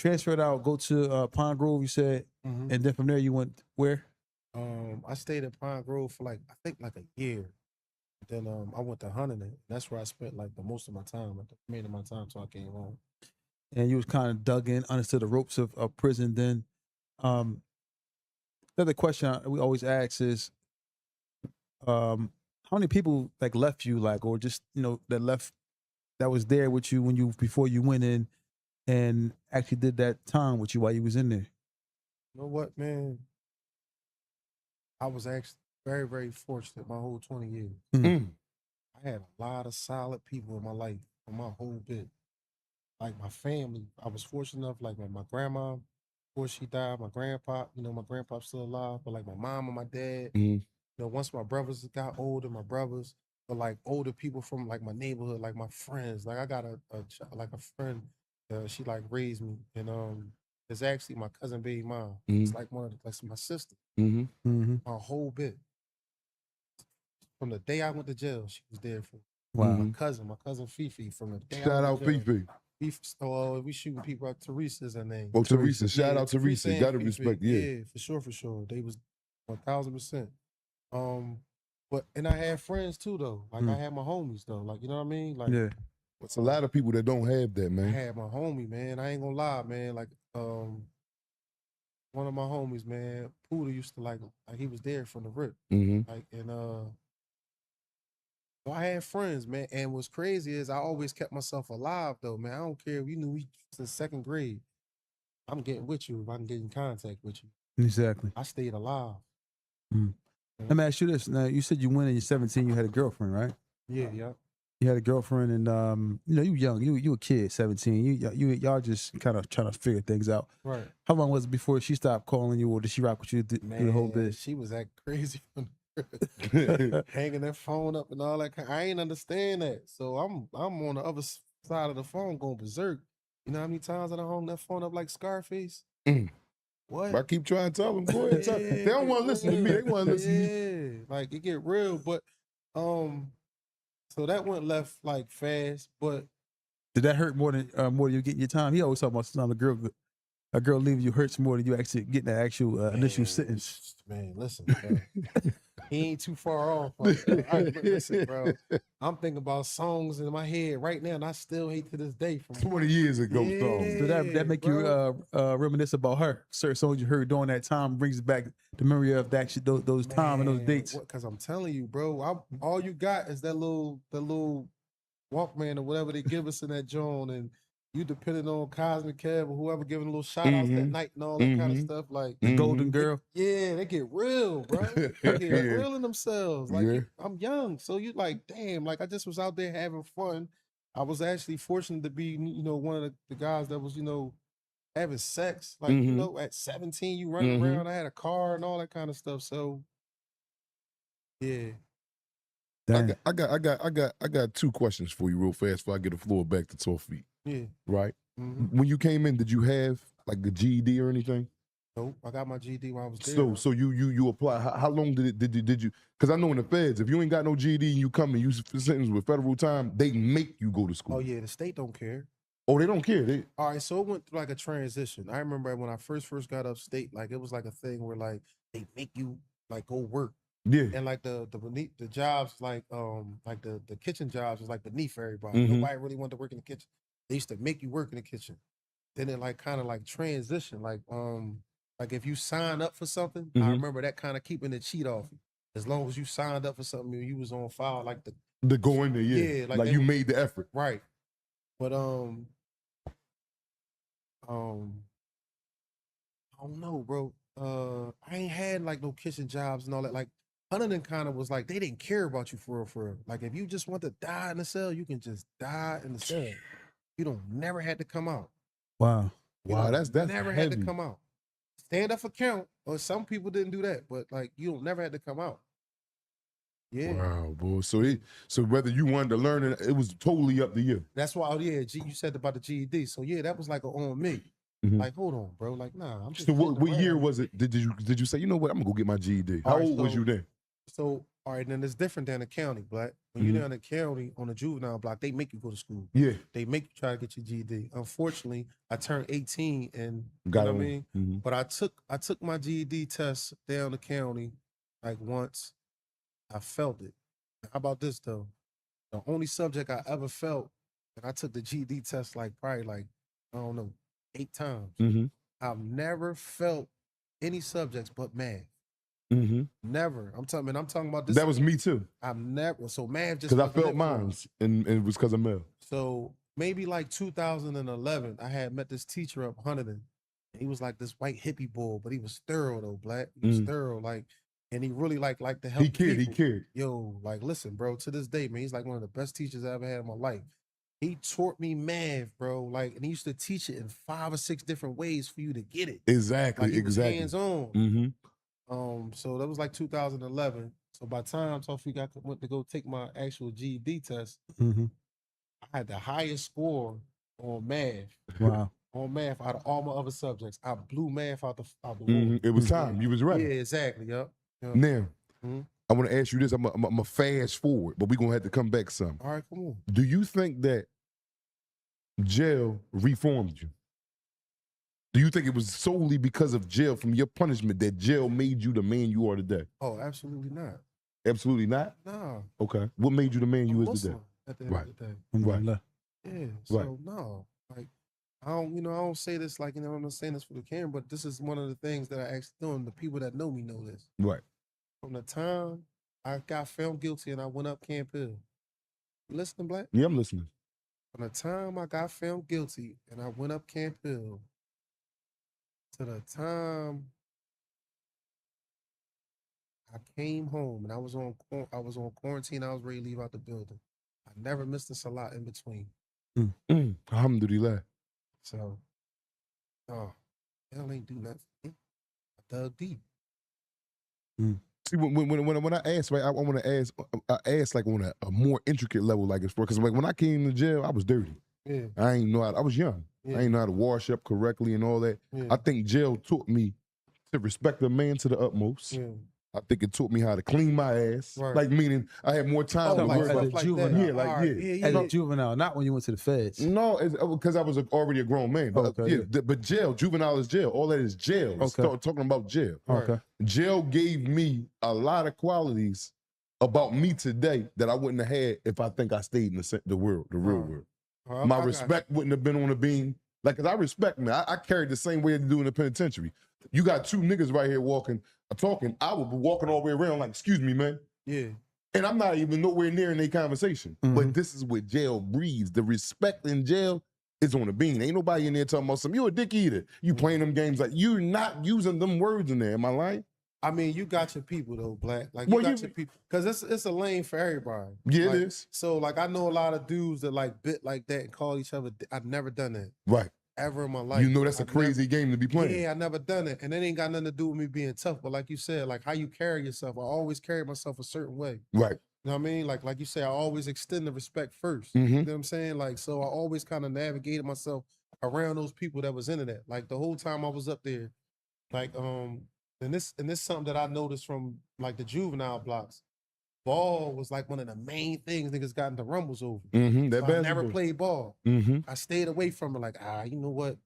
transferred out, go to Pine Grove, you said, and then from there you went where? I stayed at Pine Grove for like I think like a year. Then I went to Huntington. That's where I spent like the most of my time, like the remainder of my time, till I came home. And you was kind of dug in, understood the ropes of prison. Then, the other question we always ask is, how many people like left you, like, or just that left, that was there with you when you before you went in, and actually did that time with you while you was in there? You know what, man? I was actually very, very fortunate my whole 20 years. I had a lot of solid people in my life for my whole bit. Like my family, I was fortunate enough, like my grandma, before she died, my grandpa, my grandpa's still alive, but like my mom and my dad, once my brothers got older, my brothers, but like older people from like my neighborhood, like my friends, like I got like a friend, she like raised me, and it's actually my cousin baby mom. It's like that's my sister. My whole bit. From the day I went to jail, she was there for me. Wow. My cousin Fifi, from the day Shout I out went to jail. Fifi. We shooting people out. Teresa's her name. Oh, Teresa. Shout out Teresa. and Gotta Fifi. respect, yeah. Yeah, for sure. They was 1000%. But and I had friends too though. Like I had my homies though. Like, you know what I mean? Like, Yeah. It's a lot of people that don't have that, I man. had my homie, man. I ain't gonna lie, man. Like, one of my homies, man, Poodle used to like he was there from the rip. Like, and so I had friends, man. And what's crazy is I always kept myself alive though, man. I don't care if you knew me since second grade. I'm getting with you if I can get in contact with you. Exactly. I stayed alive. Let me ask you this. Now, you said you went in your 17, you had a girlfriend, right? Yeah. You had a girlfriend, and you young, you a kid, 17. Y'all just kind of trying to figure things out. Right. How long was it before she stopped calling you, or did she rock with you through the whole bit? She was acting crazy from hanging that phone up and all that. I ain't understand that. So I'm on the other side of the phone going berserk. You know how many times I done hung that phone up like Scarface? What? I keep trying to tell them, go ahead. They don't want to listen to me. They want to listen to me. Yeah, like it get real. But so that went left like fast. But did that hurt more than you getting your time? He always talk about sometimes a girl leaving you hurts more than you actually getting the actual initial sentence. Man, listen, bro. He ain't too far off. Listen, bro. I'm thinking about songs in my head right now, and I still hate to this day. From 20 years ago, songs. So that make you reminisce about her. Certain songs you heard during that time brings back the memory of that shit, those time and those dates. Because I'm telling you, bro, all you got is that little Walkman or whatever they give us in that joint, and you depending on Cosmic Kev or whoever giving a little shout outs that night and all that kind of stuff. Like the Golden Girl. They get real, bro. They get real in themselves. Like I'm young, so you like, damn, like I just was out there having fun. I was actually fortunate to be, one of the guys that was, having sex. Like, at 17, you running around. I had a car and all that kind of stuff. So yeah. I got two questions for you real fast before I get the floor back to Tawfiq. Yeah. Right? When you came in, did you have like a GED or anything? Nope, I got my GED while I was there. So you apply. How long did you? Because I know in the feds, if you ain't got no GED and you come and you sentenced with federal time, they make you go to school. Oh yeah, the state don't care. Oh, they don't care. All right, so it went through like a transition. I remember when I first got upstate, like it was like a thing where like they make you like go work. Yeah. And like the jobs, like the kitchen jobs was like beneath everybody. Nobody really wanted to work in the kitchen. They used to make you work in the kitchen. Then it like kind of like transition. Like if you sign up for something, I remember that kind of keeping the cheat off you. As long as you signed up for something, you was on file, like the go in there, yeah. Like you made the effort. Right. But I don't know, bro. I ain't had like no kitchen jobs and all that. Like Huntington kind of was like they didn't care about you for real. Like if you just want to die in the cell, you can just die in the cell. You don't never had to come out. Wow. Wow, that's never heavy. had to come out. Stand up for count, or some people didn't do that, but like you don't never had to come out. Yeah. Wow, boy. So whether you wanted to learn it was totally up to you. That's why. You said about the GED. So yeah, that was like on me. Like, hold on, bro. Like, nah. I'm just so what year was it? Did you say, you know what? I'm gonna go get my GED. How old was you then? So All right, then it's different than the county, Black. When you're down in the county on the juvenile block, they make you go to school. Yeah. They make you try to get your GED. Unfortunately, I turned 18 and Got you know it what I on. mean? But I took my GED test down the county like once. I felt it. How about this though? The only subject I ever felt, and I took the GED test like probably like, I don't know, 8 times. I've never felt any subjects but math. Never. I'm talking about this. That was me too. I've never. So math just Because I wasn't felt it for me. mine, and it was because of Mel. So maybe like 2011, I had met this teacher up Huntington. He was like this white hippie boy, but he was thorough though, Black. He was thorough, like, and he really liked to help. He cared. Yo, like, listen, bro. To this day, man, he's like one of the best teachers I ever had in my life. He taught me math, bro. Like, and he used to teach it in 5 or 6 different ways for you to get it. Exactly. Like, he was Exactly. hands on. So that was like 2011. So by the time Tawfiq went to go take my actual GED test, I had the highest score on math. Wow. On math out of all my other subjects. I blew math out the water. It was time. You was ready. Yeah, exactly. Yep. Now, I want to ask you this. I'm a fast forward, but we're going to have to come back some. All right, come on. Do you think that jail reformed you? Do you think it was solely because of jail, from your punishment, that jail made you the man you are today? Oh, absolutely not. Absolutely not? No. Okay. What made you the man you is today? At the end of the day. Right. Yeah. So no. Like, I don't say this like, I'm not saying this for the camera, but this is one of the things that I actually do, and the people that know me know this. Right. From the time I got found guilty and I went up Camp Hill. You listening, Black? Yeah, I'm listening. From the time I got found guilty and I went up Camp Hill to the time I came home and I was on quarantine, I was ready to leave out the building. I never missed a salat in between. Alhamdulillah. So, hell ain't do nothing. I dug deep. See, when I ask, right, I want to ask. I ask like on a more intricate level, like it's for, because like when I came to jail, I was dirty. Yeah. I ain't know how. I was young. Yeah. I ain't know how to wash up correctly and all that. Yeah. I think jail taught me to respect a man to the utmost. Yeah. I think it taught me how to clean my ass. Right. Like, meaning I had more time to like worry as a about. juvenile. Yeah, like All right. yeah. As a juvenile, not when you went to the feds. No, because I was already a grown man. But Okay, but jail, juvenile is jail. All that is jail. Okay. Talking about jail. Okay. Jail gave me a lot of qualities about me today that I wouldn't have had if I think I stayed in the real world. My respect wouldn't have been on the beam. Like, cause I respect me. I carried the same way they do in the penitentiary. You got 2 niggas right here talking. I would be walking all the way around like, excuse me, man. Yeah. And I'm not even nowhere near in their conversation. But this is what jail breeds. The respect in jail is on the beam. Ain't nobody in there talking about something. You a dick eater. You playing them games like you're not using them words in there. Am I lying? I mean, you got your people though, Black. Like, you got your people, because it's a lane for everybody. Yeah, like, it is. So like, I know a lot of dudes that like bit like that and call each other. I've never done that. Right. Ever in my life. You know that's a crazy game to be playing. Yeah, I never done it, and it ain't got nothing to do with me being tough. But like you said, like how you carry yourself, I always carry myself a certain way. Right. You know what I mean? Like you say, I always extend the respect first. You know what I'm saying? Like, so I always kind of navigated myself around those people that was into that. Like the whole time I was up there, like and this something that I noticed from like the juvenile blocks. Ball was like one of the main things niggas got into rumbles over. So I never played ball. I stayed away from it. Like, you know what?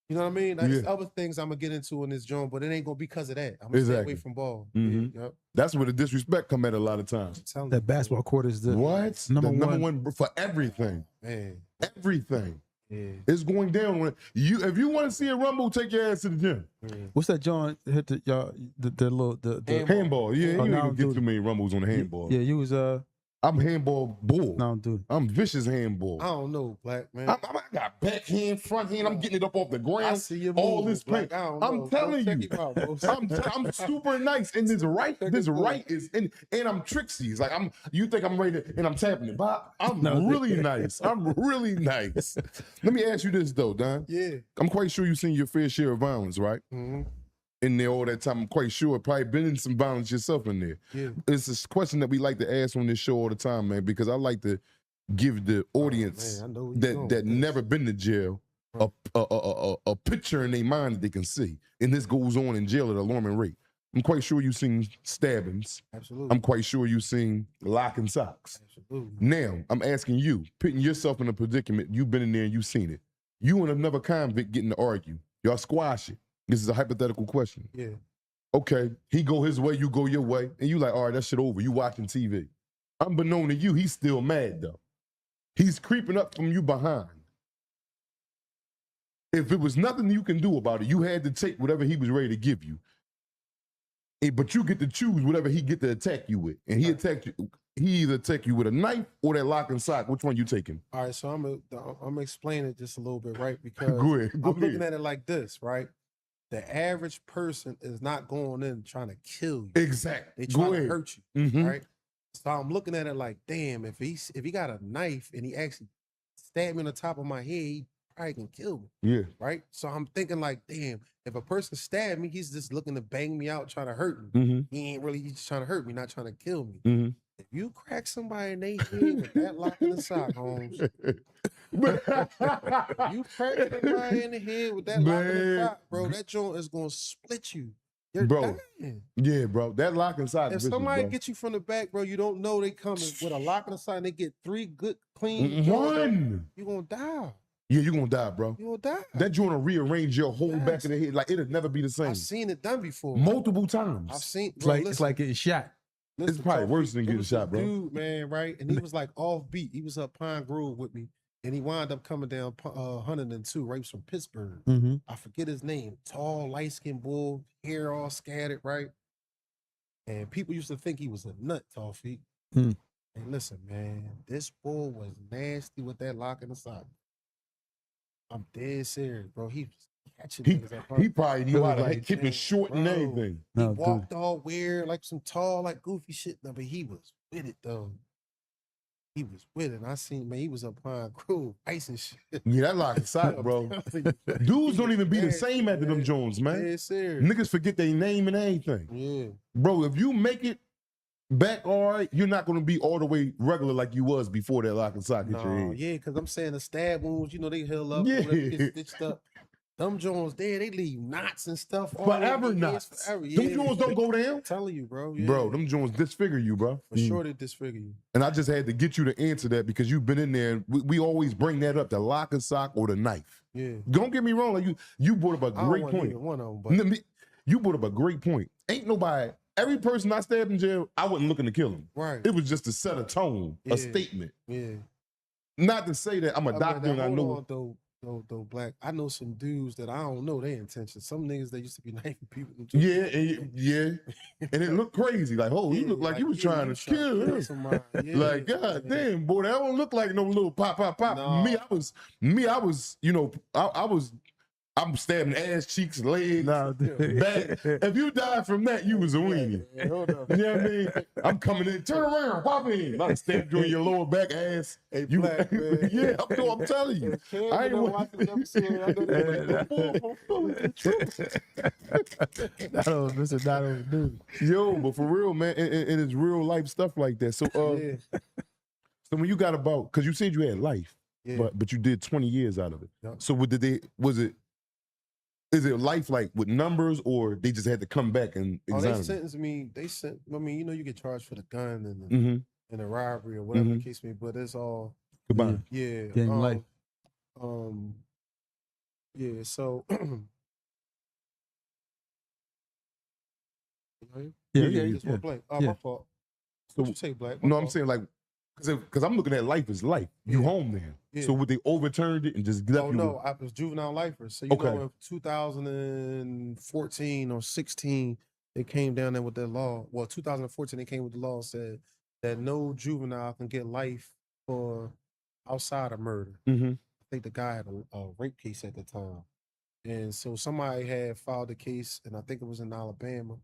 You know what I mean? Like, there's other things I'm gonna get into in this joint, but it ain't gonna be because of that. I'm gonna stay away from ball. Yep. That's where the disrespect come at a lot of times. That basketball court is the number one for everything. Man. Everything. Yeah. It's going down. If you want to see a rumble, take your ass to the gym. What's that, John? Hit the handball. Yeah, Oh, you no, ain't get dude. too many rumbles on the handball. Yeah, you was I'm handball bull. No, dude. I'm vicious handball. I don't know, Black man. I got backhand, front hand. I'm getting it up off the ground. I see your all moves, this paint. Black. I don't know. I'm telling Check you, him out, bro. I'm super nice. And this right is in, and I'm tricksy. It's like you think I'm ready to, and I'm tapping it. But I'm really nice. I'm really nice. Let me ask you this though, Don. Yeah. I'm quite sure you've seen your fair share of violence, right? In there all that time. I'm quite sure probably been in some violence yourself in there. Yeah. It's a question that we like to ask on this show all the time, man, because I like to give the audience that never been to jail a picture in their mind that they can see. And this goes on in jail at an alarming rate. I'm quite sure you've seen stabbings. Absolutely. I'm quite sure you've seen locking socks. Absolutely. Now, I'm asking you, putting yourself in a predicament, you've been in there and you've seen it. You and another convict getting to argue. Y'all squash it. This is a hypothetical question. Yeah. Okay, he go his way, you go your way, and you like, all right, that shit over. You watching TV. Unbeknown to you, he's still mad though. He's creeping up from you behind. If it was nothing you can do about it, you had to take whatever he was ready to give you. But you get to choose whatever he get to attack you with. And he attacked you. He either attack you with a knife or that lock and sock. Which one you taking? All right, so I'm gonna explain it just a little bit, right? Because Go ahead. I'm looking at it like this, right? The average person is not going in trying to kill you. Exactly. They trying to hurt you, Mhm. right? So I'm looking at it like, damn, if he got a knife and he actually stabbed me on the top of my head, he probably can kill me. Yeah. Right? So I'm thinking like, damn, if a person stabbed me, he's just looking to bang me out, trying to hurt me. Mhm. He's just trying to hurt me, not trying to kill me. Mhm. If you crack somebody in their head with that lock in the sock, Holmes, you crack somebody in the head with that lock in the sock, bro, that joint is gonna split you. You're dying. Yeah, bro. That lock and sock. If somebody gets you from the back, bro, you don't know they coming with a lock in the sock and they get 3 good, clean joints, you're gonna die. Yeah, you're gonna die, bro. You're gonna die. That joint will rearrange your whole back of the head. Like, it'll never be the same. I've seen it done before. Multiple times. I've seen, It's bro, like it's like getting shot. It's probably worse than getting shot, bro. Dude, man, right? And he was like off beat. He was up Pine Grove with me, and he wound up coming down 102, right? He was from Pittsburgh. Mm-hmm. I forget his name. Tall, light-skinned bull, hair all scattered, right? And people used to think he was a nut, tall feet. Mm. And listen, man, this bull was nasty with that lock in the sock. I'm dead serious, bro. He was catching niggas at He probably knew how to like, keep it short and everything. He walked all weird, like some tall, like goofy shit. No, but he was with it though. He was with it. And I seen, man, he was up Pine Grove, ice and shit. Yeah, that lock and sock, bro. Dudes don't even be the same after them Jones, man. Yeah, serious. Niggas forget their name and everything. Yeah. Bro, if you make it back all right, you're not gonna be all the way regular like you was before that lock and sock hit your head. Yeah, because I'm saying the stab wounds, you know, they heal up, Yeah. get stitched up. Them Jones there, they leave knots and stuff. Forever knots. Forever. Them Jones don't go down. I'm telling you, bro. Yeah. Bro, them Jones disfigure you, bro. For sure they disfigure you. And I just had to get you to answer that because you've been in there. And we always bring that up, the lock and sock or the knife. Yeah. Don't get me wrong. Like you brought up a great point. One of them, but You brought up a great point. Ain't nobody, every person I stabbed in jail, I wasn't looking to kill him. Right. It was just to set a tone, a statement. Yeah. Not to say that I'm a doctor and I know. Though, Black, I know some dudes that I don't know their intentions. Some niggas that used to be knifing people. Yeah, and it looked crazy. Like, oh, he looked like he was trying to kill him. Like, God damn, boy, that don't look like no little pop. No. Me, I was, you know, I'm stabbing ass, cheeks, legs, back. If you died from that, you was a weenie. Hold up. You know what I mean? I'm coming in, turn around, pop in. I stabbed you in your lower back, ass. Hey, you, Black, man. Yeah, I'm telling you. I ain't watching the episode. Not on dude. Yo, but for real, man, and it's real life stuff like that. So, so when you got about, because you said you had life, but you did 20 years out of it. Yep. So is it life like with numbers, or they just had to come back and examine? They sentenced me. I mean, you know, you get charged for the gun and Mm-hmm. the robbery or whatever the case may be, but it's all Goodbye. yeah. Getting life. Yeah. So. Just one play. My fault. So What you say, Black? no, I'm saying like, because I'm looking at life as life. You home there. Yeah. So would they overturned it and just left Oh you? no, I was juvenile lifer. So you know, in 2014 or 16, they came down there with that law. Well, 2014 they came with the law, said that no juvenile can get life for outside of murder. Mm-hmm. I think the guy had a rape case at the time, and so somebody had filed a case, and I think it was in Alabama,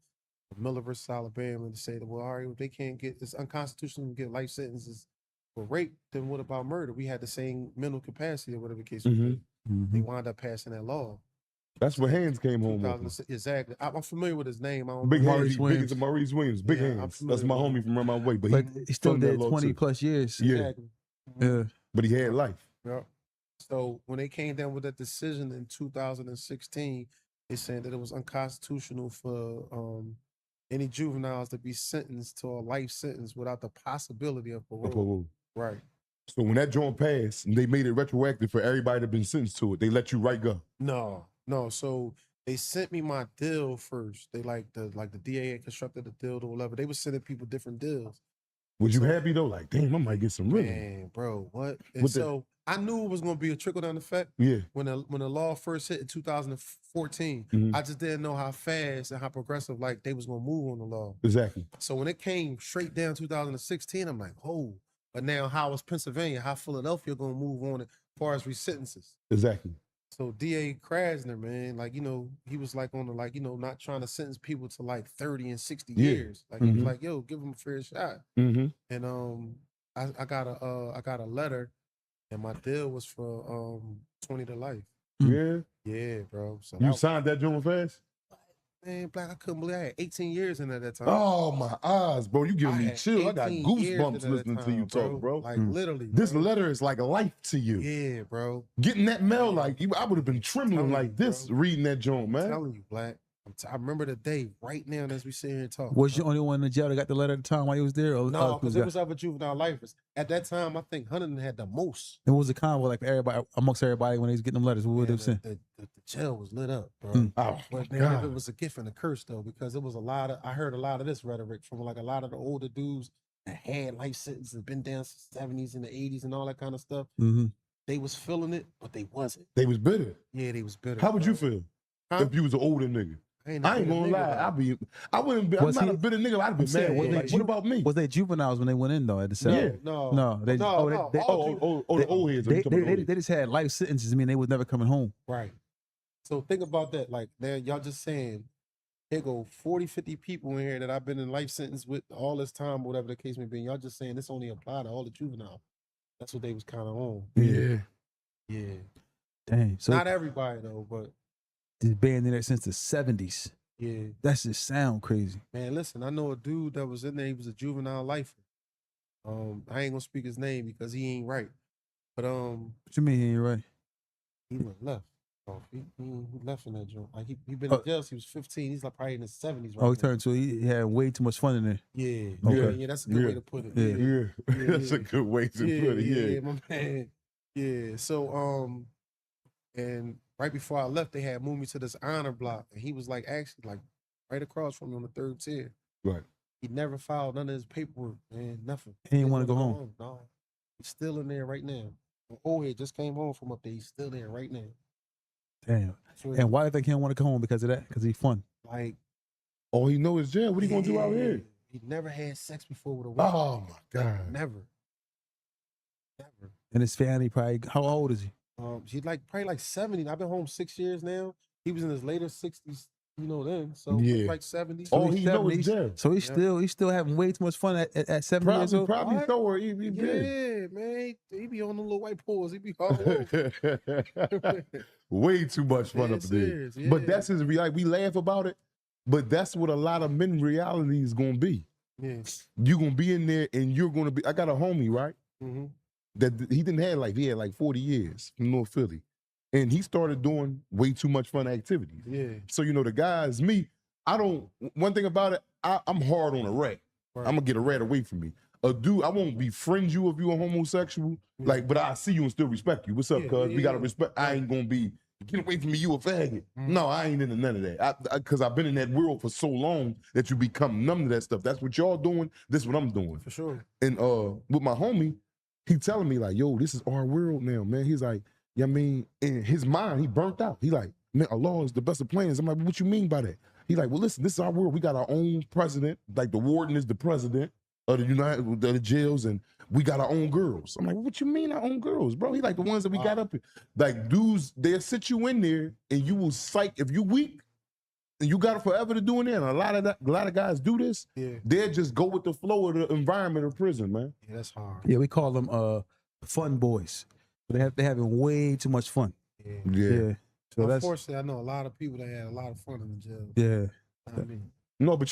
Miller versus Alabama, to say that, well, all right, if they can't get, it's unconstitutional to get life sentences for rape, then what about murder? We had the same mental capacity or whatever the case may be. They wound up passing that law. That's what Hands came home with. Exactly. I'm familiar with his name. I don't Big know. Hands, Maurice Williams. Big Hands. That's my homie from around my way. But he still did 20 plus years. Yeah. Exactly. Yeah. But he had life. Yeah. So when they came down with that decision in 2016, they said that it was unconstitutional for any juveniles to be sentenced to a life sentence without the possibility of parole. Parole. Right. So when that joint passed, and they made it retroactive for everybody that been sentenced to it, they let you right go. No. So they sent me my deal first. They the DA had constructed the deal or whatever. They were sending people different deals. Was you happy though? Like, damn, I might get some really. Man, bro, what? And so I knew it was gonna be a trickle down effect. Yeah. When the law first hit in 2014, I just didn't know how fast and how progressive like they was gonna move on the law. Exactly. So when it came straight down 2016, I'm like, oh. But now how is Pennsylvania, how Philadelphia gonna move on it as far as resentences? Exactly. So DA Krasner, man, like, he was like on the not trying to sentence people to like 30 and 60 years. Like he was like, yo, give them a fair shot. And I got a letter, and my deal was for 20 to life. Yeah. Yeah, bro. So you signed that joint fast? Man, Black, I couldn't believe I had 18 years in at that time. Oh my eyes, bro. You giving me chills. I got goosebumps listening to you talk, bro. Like literally. This letter is like life to you. Yeah, bro. Getting that mail, like I would have been trembling like this reading that joint, man. I'm telling you, Black. I remember the day right now as we sit here and talk. Was you the only one in the jail that got the letter at the time while you was there? Or no, because it was other juvenile lifers. At that time, I think Huntington had the most. It was a convo like everybody amongst everybody when they was getting them letters. What would they say? The jail was lit up, bro. Oh, but man, it was a gift and a curse though, because it was I heard a lot of this rhetoric from like a lot of the older dudes that had life sentences, been down since the 70s and the 80s and all that kind of stuff. They was feeling it, but they wasn't. They was bitter. Yeah, they was bitter. How would you feel if you was an older nigga? I ain't gonna lie. I wouldn't be. I'm not a bitter nigga. I'd be mad. What about me? Was they juveniles when they went in though at the cell? Yeah. No. The old heads. They just had life sentences. I mean, they was never coming home. Right. So think about that. Like, y'all just saying, here go 40, 50 people in here that I've been in life sentence with all this time, whatever the case may be. Y'all just saying this only apply to all the juveniles. That's what they was kind of on. Yeah. Yeah. Dang. So not everybody though, but. This band in there since the 70s. Yeah. That just sound crazy. Man, listen, I know a dude that was in there. He was a juvenile lifer. I ain't gonna speak his name because he ain't right. But what you mean he ain't right? He went left. He left in that joint. Like he been in jail since he was 15. He's like probably in his 70s right he turned to he had way too much fun in there. Yeah. Okay. Yeah, that's a good way to put it. Yeah. That's a good way to put it. Yeah. My man. Yeah. So and right before I left, they had moved me to this honor block, and he was like actually like right across from me on the 3rd tier. Right. He never filed none of his paperwork, man. Nothing. He didn't want to go home. No. He's still in there right now. Old head just came home from up there. He's still there right now. Damn. And why do you think he don't want to come home? Because of that? Because he's fun. Like, all he know is jail. What he gonna do out here? He never had sex before with a woman. Oh my God. Never. And his family probably. How old is he? He's probably like 70. I've been home 6 years now. He was in his later 60s, then. So like 70. All he knows is jail. So he's still having way too much fun at 70 years old. Probably so, or he yeah, man. He be on the little white paws. He be all over. Way too much fun up there. Yeah. But that's his reality. We laugh about it, but that's what a lot of men reality is gonna be. Yeah. You're gonna be in there, and you're gonna be. I got a homie, right? That he didn't have he had like 40 years from North Philly. And he started doing way too much fun activities. Yeah. So, the guys, me, one thing about it, I'm hard on a rat. Right. I'm gonna get a rat away from me. A dude, I won't befriend you if you're a homosexual, but I see you and still respect you. What's up, cuz? We gotta respect, I ain't gonna be, get away from me, you a faggot. No, I ain't into none of that. Because I've been in that world for so long that you become numb to that stuff. That's what y'all doing, this is what I'm doing. For sure. And with my homie, he telling me like, yo, this is our world now, man. He's like, in his mind, he burnt out. He like, man, Allah is the best of plans. I'm like, what you mean by that? He like, well, listen, this is our world. We got our own president. Like the warden is the president of the jails, and we got our own girls. I'm like, what you mean our own girls, bro? He like the ones that we got up here. Like dudes, they'll sit you in there, and you will psych. If you weak, and you got it forever to do in there, and a lot of guys do this. Yeah. They'll just go with the flow of the environment of prison, man. Yeah, that's hard. Yeah, we call them fun boys. They're having way too much fun. Yeah. So unfortunately, I know a lot of people that had a lot of fun in the jail. Yeah. I mean. No, but